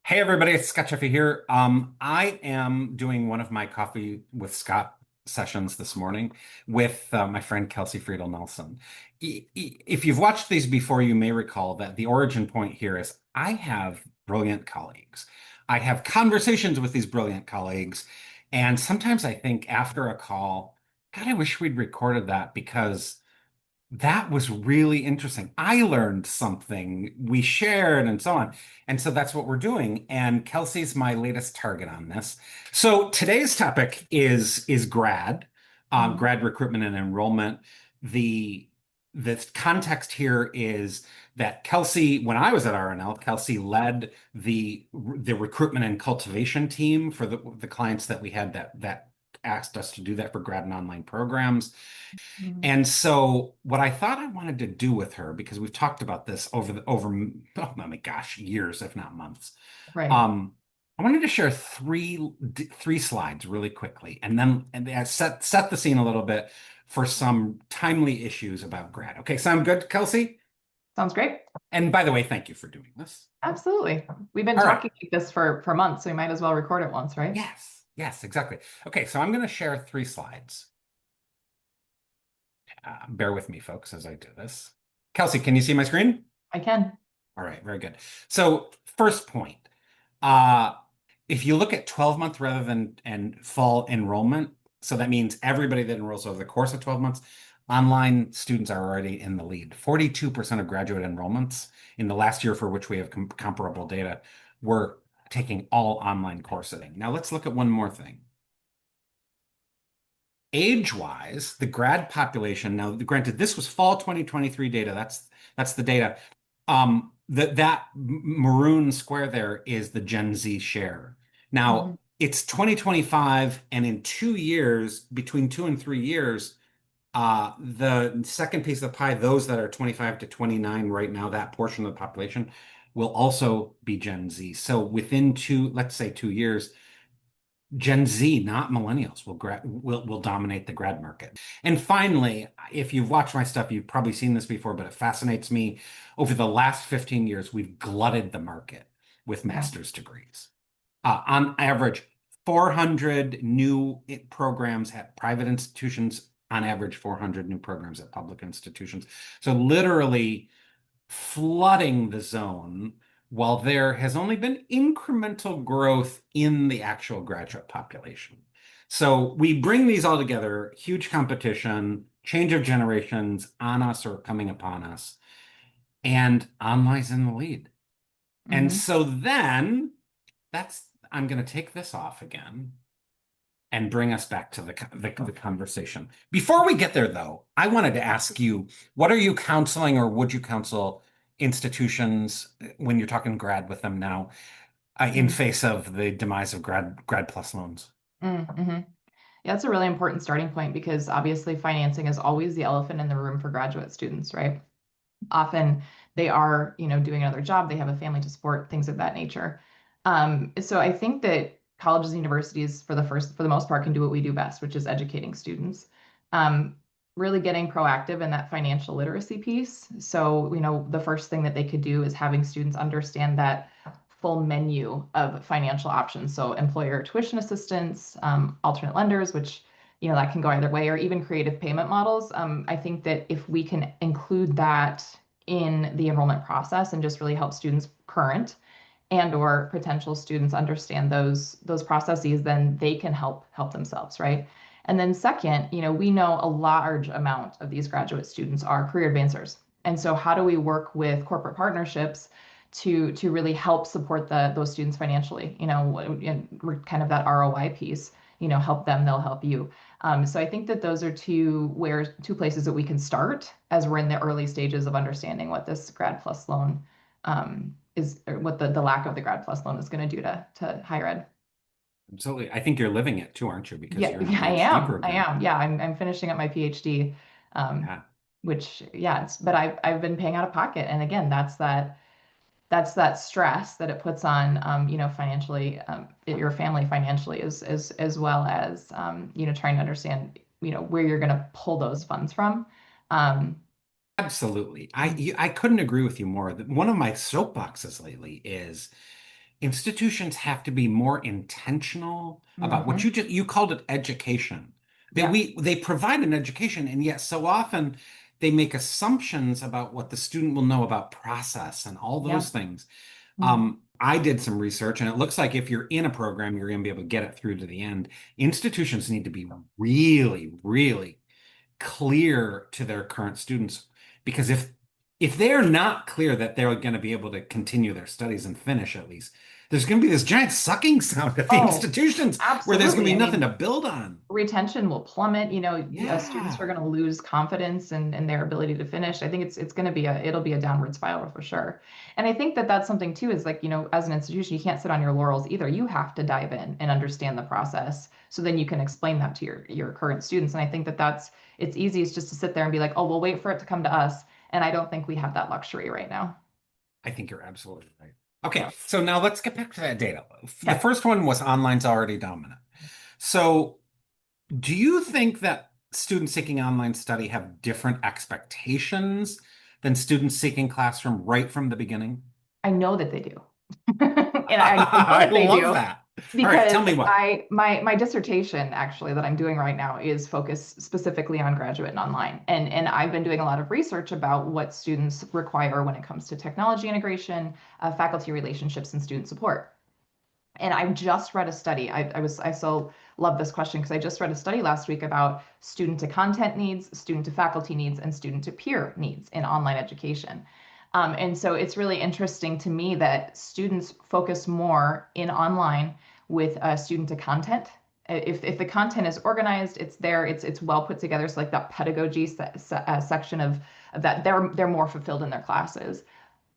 Hey everybody, it's Scott Jeffy here. I am doing one of my coffee with Scott sessions this morning with my friend Kelsey Freidel Nelson. If you've watched these before, you may recall that the origin point here is I have brilliant colleagues. I have conversations with these brilliant colleagues, and sometimes I think after a call, God, I wish we'd recorded that because that was really interesting. I learned something, we shared, and so on. And so that's what we're doing. And Kelsey's my latest target on this. So today's topic is grad, Mhm. grad recruitment and enrollment. The the context here is that Kelsey, when I was at RNL, Kelsey led the recruitment and cultivation team for the clients that we had that asked us to do that for grad and online programs. Mhm. And so what I thought I wanted to do with her, because we've talked about this oh my gosh, years, if not months. Right. Um, I wanted to share three slides really quickly, and then set the scene a little bit for some timely issues about grad. Okay, sound good, Kelsey? Sounds great. And by the way, thank you for doing this. Absolutely. We've been All right. talking like this for months, so we might as well record it once, right? Yes, yes, exactly. Okay, so I'm going to share three slides. Bear with me, folks, as I do this. Kelsey, can you see my screen? I can. All right, very good. So first point, uh, if you look at 12-month rather than and fall enrollment, so that means everybody that enrolls over the course of 12 months, online students are already in the lead. 42% of graduate enrollments in the last year for which we have comparable data were taking all online coursing. Now let's look at one more thing. Age-wise, the grad population, now granted, this was fall 2023 data. That's the data. That maroon square there is the Gen Z share. Now, Mhm. it's 2025, and in 2 years, between 2 and 3 years, the second piece of the pie, those that are 25 to 29 right now, that portion of the population will also be Gen Z. So within let's say 2 years, Gen Z, not millennials, will dominate the grad market. And finally, if you've watched my stuff, you've probably seen this before, but it fascinates me. Over the last 15 years, we've glutted the market with Yeah. master's degrees. On average, 400 new programs at private institutions, on average, 400 new programs at public institutions. So literally flooding the zone while there has only been incremental growth in the actual graduate population. So we bring these all together, huge competition, change of generations on us or coming upon us, and online's in the lead. And Hmm. so then I'm going to take this off again and bring us back to the conversation. Before we get there, though, I wanted to ask you, what are you counseling or would you counsel institutions when you're talking grad with them now, in face of the demise of grad plus loans? Mm-hmm. Yeah, that's a really important starting point because obviously financing is always the elephant in the room for graduate students, right? Often they are, doing another job, they have a family to support, things of that nature. So I think that colleges and universities, for the most part, can do what we do best, which is educating students. Um, Really getting proactive in that financial literacy piece. So, the first thing that they could do is having students understand that full menu of financial options. So, employer tuition assistance, alternate lenders, which that can go either way, or even creative payment models. I think that if we can include that in the enrollment process and just really help students current and or potential students understand those processes, then they can help themselves, right? And then second, we know a large amount of these graduate students are career advancers. And so how do we work with corporate partnerships to really help support those students financially? And we're kind of that ROI piece, help them, they'll help you. So I think that those are two places that we can start as we're in the early stages of understanding what this grad plus loan is, or what the lack of the grad plus loan is going to do to higher ed. Absolutely. I think you're living it too, aren't you? Because Yeah, you're in a yeah, I PhD am. I program. am. Yeah, I'm finishing up my PhD, um, Yeah. which yeah, but I've been paying out of pocket, and again, that's that stress that it puts on, financially, your family financially, as well as, trying to understand, where you're going to pull those funds from. Um, Absolutely. I couldn't agree with you more. One of my soapboxes lately is institutions have to be more intentional about what Hmm. you called it education. Yeah. They provide an education, and yet so often they make assumptions about what the student will know about process and all those Yeah. things. Mhm. I did some research, and it looks like if you're in a program, you're going to be able to get it through to the end. Institutions need to be really, really clear to their current students, because if they're not clear that they're going to be able to continue their studies and finish at least, there's going to be this giant sucking sound at the Oh, institutions where there's going to absolutely. be I nothing mean, to build on. retention will plummet. Students are Yeah, going to lose confidence in their ability to finish. I think it's going to be it'll be a downward spiral for sure. And I think that that's something too is like, as an institution, you can't sit on your laurels either. You have to dive in and understand the process so then you can explain that to your current students. And I think that it's easiest just to sit there and be like, oh, we'll wait for it to come to us. And I don't think we have that luxury right now. I think you're absolutely right. Okay, So, so now let's get back to that data. The yeah. first one was online's already dominant. So do you think that students seeking online study have different expectations than students seeking classroom right from the beginning? I know that they do. And I know I that they love do that. All right, tell because me what. my dissertation actually that I'm doing right now is focused specifically on graduate and online. And I've been doing a lot of research about what students require when it comes to technology integration, faculty relationships, and student support. And I just read a study. I so love this question because I just read a study last week about student to content needs, student to faculty needs, and student to peer needs in online education. And so it's really interesting to me that students focus more in online with student to content. If the content is organized, it's there, it's well put together. So like that pedagogy section of that, they're more fulfilled in their classes.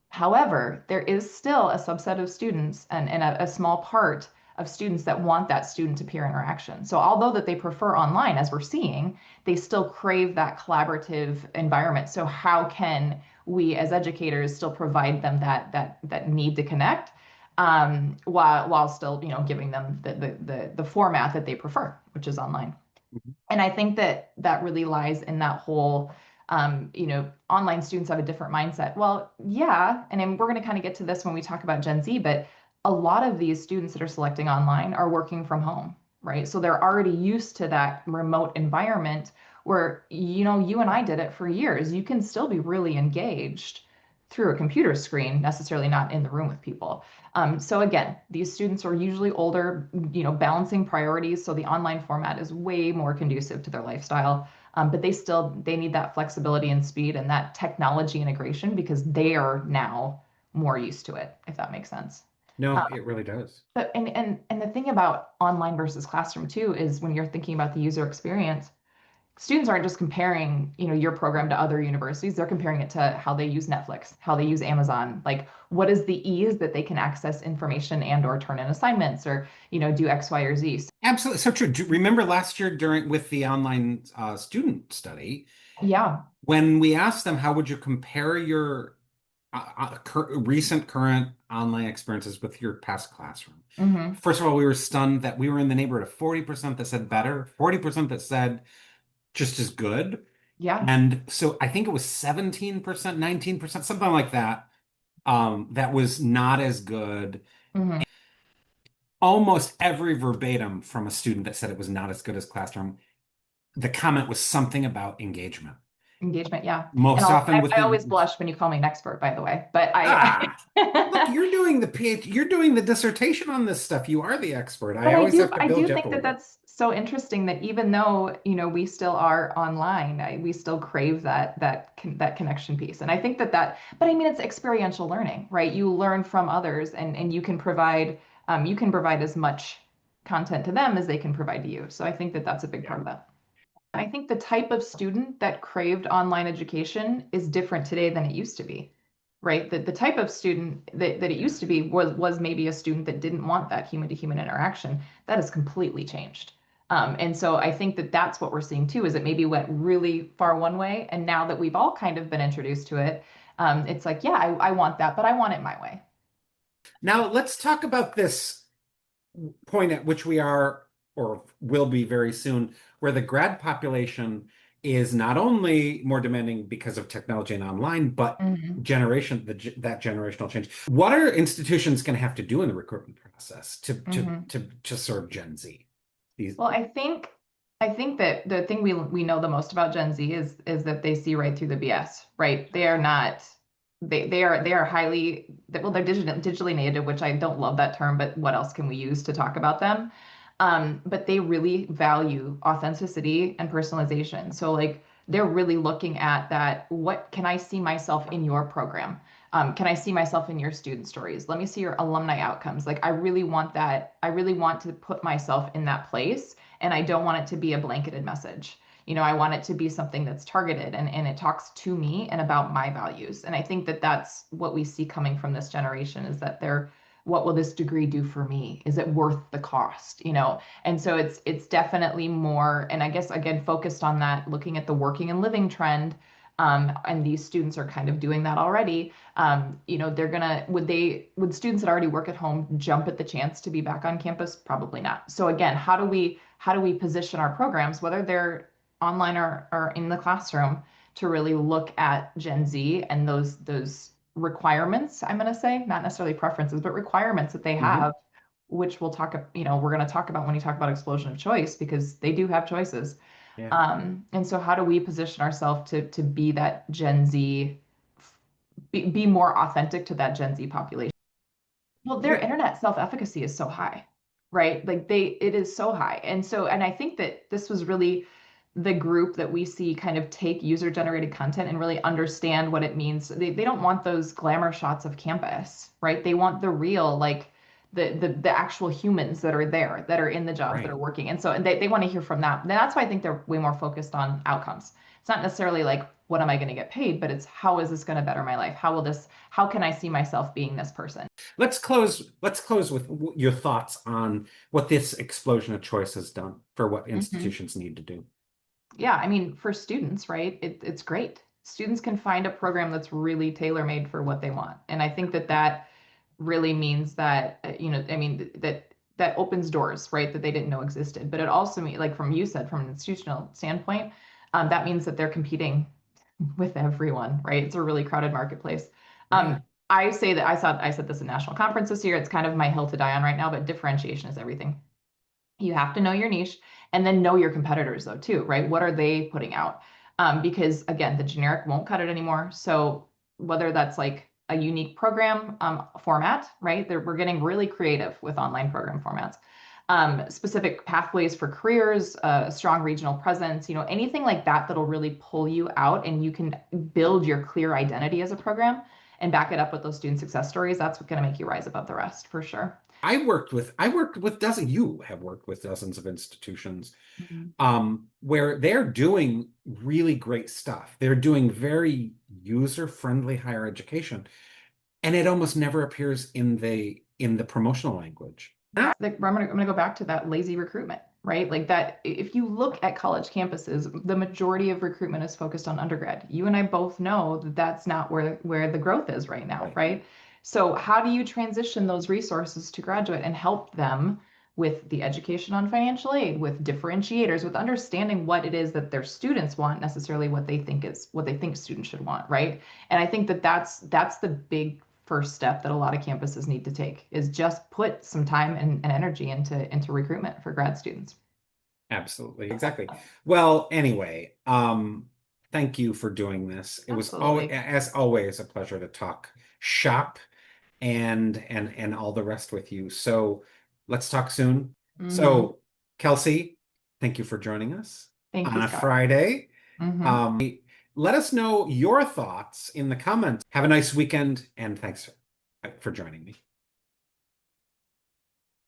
However, there is still a subset of students and a small part of students that want that student to peer interaction. So although that they prefer online, as we're seeing, they still crave that collaborative environment. So how can we as educators still provide them that need to connect while still giving them the format that they prefer, which is online. And I think that that really lies in that whole, online students have a different mindset. Well, yeah, and then we're going to kind of get to this when we talk about Gen Z, but a lot of these students that are selecting online are working from home, right? So they're already used to that remote environment where, you and I did it for years. You can still be really engaged through a computer screen, necessarily not in the room with people. So again, these students are usually older, balancing priorities. So the online format is way more conducive to their lifestyle. But they need that flexibility and speed and that technology integration because they are now more used to it, if that makes sense. No, it really does. And the thing about online versus classroom too is when you're thinking about the user experience, students aren't just comparing, your program to other universities. They're comparing it to how they use Netflix, how they use Amazon. Like, what is the ease that they can access information and or turn in assignments or, do X, Y, or Z. Absolutely. So true. Remember last year during with the online student study, Yeah. when we asked them how would you compare your recent current online experiences with your past classroom? Hmm. First of all, we were stunned that we were in the neighborhood of 40% that said better, 40% that said just as good. Yeah. And so I think it was 17%, 19%, something like that, that was not as good. Hmm. Almost every verbatim from a student that said it was not as good as classroom, the comment was something about engagement. Engagement. Yeah. And Most often I always within, blush when you call me an expert, by the way, but ah, look, you're doing the PhD, you're doing the dissertation on this stuff. You are the expert. I but always have to I build do you up a think that little bit. that's so interesting that even though, we still are online, we still crave that connection piece. And I think but I mean, it's experiential learning, right? You learn from others and you can provide as much content to them as they can provide to you. So I think that that's a big Yeah. part of that. I think the type of student that craved online education is different today than it used to be, right? The type of student that it used to be was maybe a student that didn't want that human to human interaction. That has completely changed. And so I think that that's what we're seeing too, is it maybe went really far one way. And now that we've all kind of been introduced to it, it's like, yeah, I want that, but I want it my way. Now let's talk about this point at which we are or will be very soon, where the grad population is not only more demanding because of technology and online, but Mhm. that generational change. What are institutions going to have to do in the recruitment process Mhm. to serve Gen Z? These, Well, I think that the thing we know the most about Gen Z is that they see right through the BS, right? They are not they are highly well, they're digitally native, which I don't love that term, but what else can we use to talk about them? But they really value authenticity and personalization. So like they're really looking at that. What can I see myself in your program? Can I see myself in your student stories? Let me see your alumni outcomes. Like I really want that. I really want to put myself in that place, and I don't want it to be a blanketed message. I want it to be something that's targeted and it talks to me and about my values. And I think that that's what we see coming from this generation is that what will this degree do for me? Is it worth the cost? And so it's definitely more, and I guess again focused on that, looking at the working and living trend. And these students are kind of doing that already. They're gonna would students that already work at home jump at the chance to be back on campus? Probably not. So again, how do we position our programs, whether they're online or in the classroom, to really look at Gen Z and those requirements, I'm going to say, not necessarily preferences, but requirements that they Mhm. have, which we're going to talk about when you talk about explosion of choice, because they do have choices. Yeah. And so how do we position ourselves to be that Gen Z, be more authentic to that Gen Z population? Well, their Yeah. internet self-efficacy is so high, right? Like it is so high. And I think that this was really the group that we see kind of take user-generated content and really understand what it means. They don't want those glamour shots of campus, right? They want the real, like the actual humans that are there, that are in the jobs, that are Right. working. And they want to hear from that. And that's why I think they're way more focused on outcomes. It's not necessarily like, what am I going to get paid, but it's how is this going to better my life? How can I see myself being this person? Let's close with your thoughts on what this explosion of choice has done for what Mhm. institutions need to do. Yeah, I mean, for students, right? It's great. Students can find a program that's really tailor-made for what they want. And I think that that really means that, I mean, that opens doors, right? That they didn't know existed. But it also means, like from you said, from an institutional standpoint, that means that they're competing with everyone, right? It's a really crowded marketplace. Right. I say that I said this in national conference this year. It's kind of my hill to die on right now, but differentiation is everything. You have to know your niche and then know your competitors though too, right? What are they putting out? Because again, the generic won't cut it anymore. So whether that's like a unique program format, right? We're getting really creative with online program formats. Specific pathways for careers, a strong regional presence, anything like that that'll really pull you out and you can build your clear identity as a program and back it up with those student success stories. That's what's going to make you rise above the rest for sure. I worked with you have worked with dozens of institutions Mhm. where they're doing really great stuff. They're doing very user-friendly higher education, and it almost never appears in the promotional language. Like I'm gonna go back to that lazy recruitment, right? Like that, if you look at college campuses, the majority of recruitment is focused on undergrad. You and I both know that that's not where the growth is right now, Right. right? So how do you transition those resources to graduate and help them with the education on financial aid, with differentiators, with understanding what it is that their students want, necessarily what they think students should want, right? And I think that that's the big first step that a lot of campuses need to take, is just put some time and energy into recruitment for grad students. Absolutely, exactly. Well, anyway, thank you for doing this. It was always, Absolutely. as always, a pleasure to talk shop and all the rest with you. So let's talk soon. Hmm. So, Kelsey, thank you for joining us Thank you, on a Scott. Friday. Hmm. Let us know your thoughts in the comments. Have a nice weekend, and thanks for joining me.